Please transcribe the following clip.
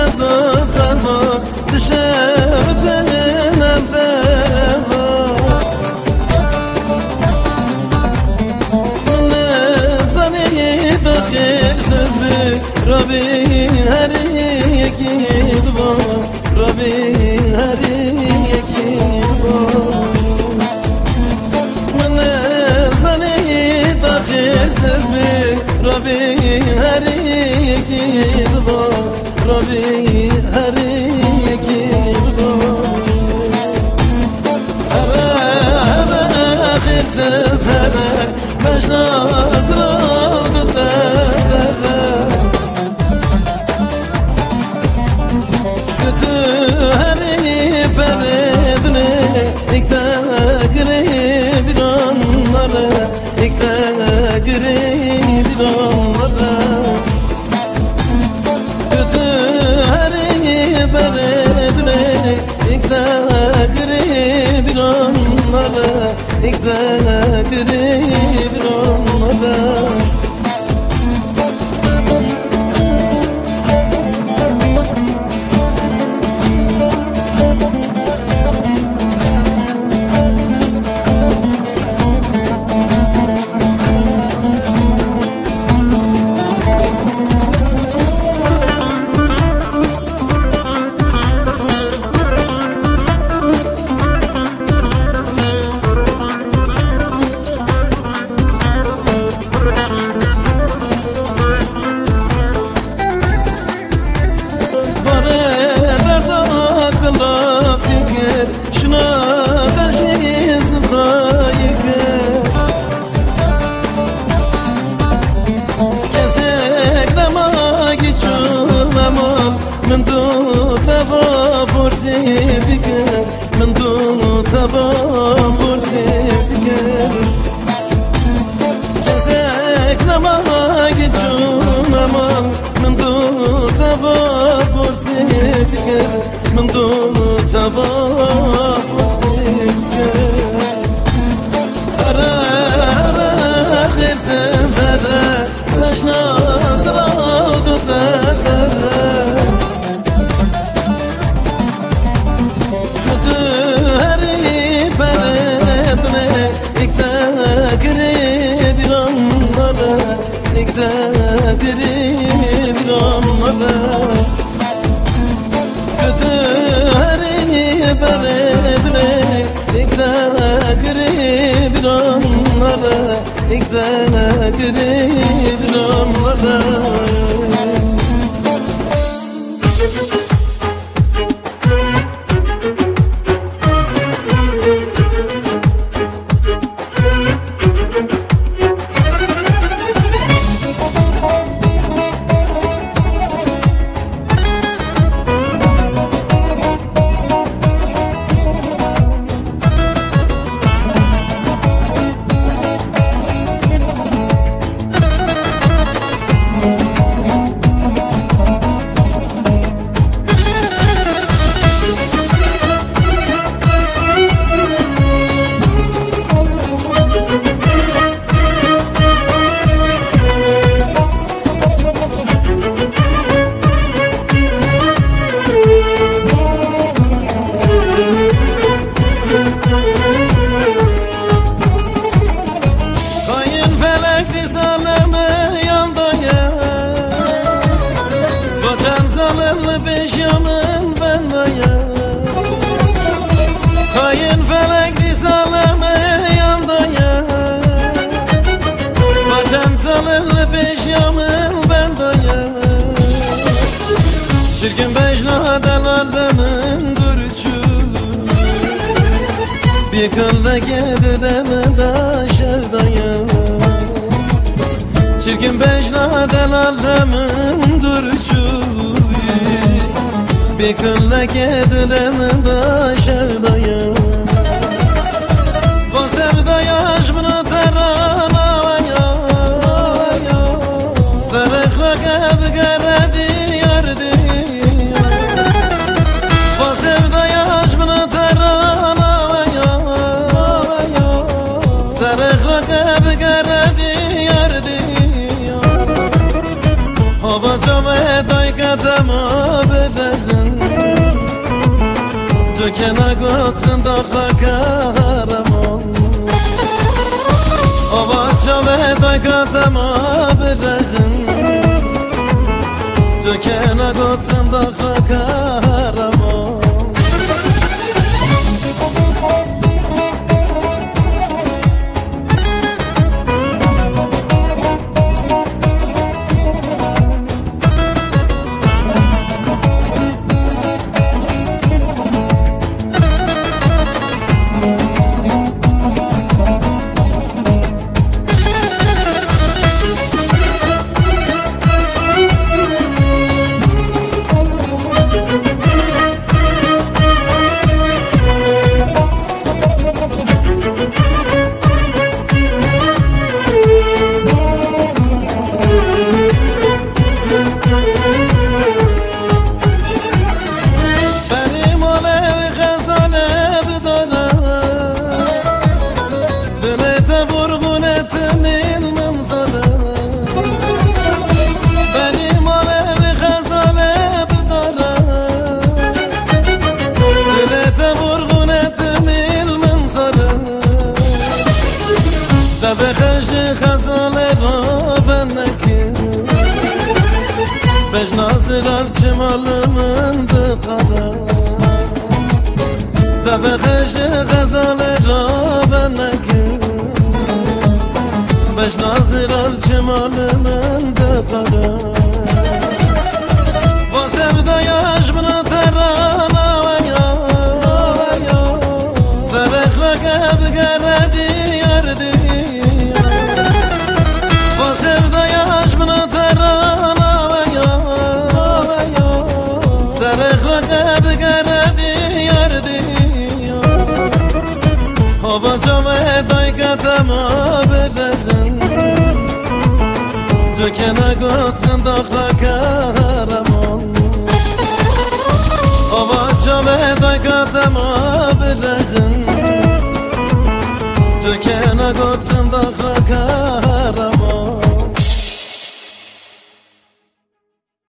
زبما تشبتهم برما من زنی دخیر سزبی ربی هر یکی دوا ربی هر یکی دوا من زنی دخیر سزبی ربی هر یکی دوا ربی هر یکی دوا خیر سزره مجناز را من دو تبا پرسی بکر من دو تبا پرسی بکر جزک نماگی چون امان من دو تبا پرسی بکر من دو تبا پرسی بکر اره خیر سزره لشناز را دو تکره Çirkin becnaden alemin durçu Bir kılda gedideme da şevdaya Çirkin becnaden alemin durçu Bir kılda gedideme da şevdaya Bu sevdaya aşkını terana Sarık rakab geredi yardı Hava cama dayka dama bere جوکنا گوتن داخل کارمان آبا چاوه دایگاتم آبرجن جوکنا گوتن داخل کارمان بخش خزال را بنکن بج نازرار چمال من دقرار بخش خزال را بنکن بج نازرار چمال من دقرار واسه بدایش بنا ترانا ویا سرخ را که بگردی یاردی آبا جامعه دایگاتم آبرجن جوکنا گوتن داخل کارمان آبا جامعه دایگاتم آبرجن جوکنا گوتن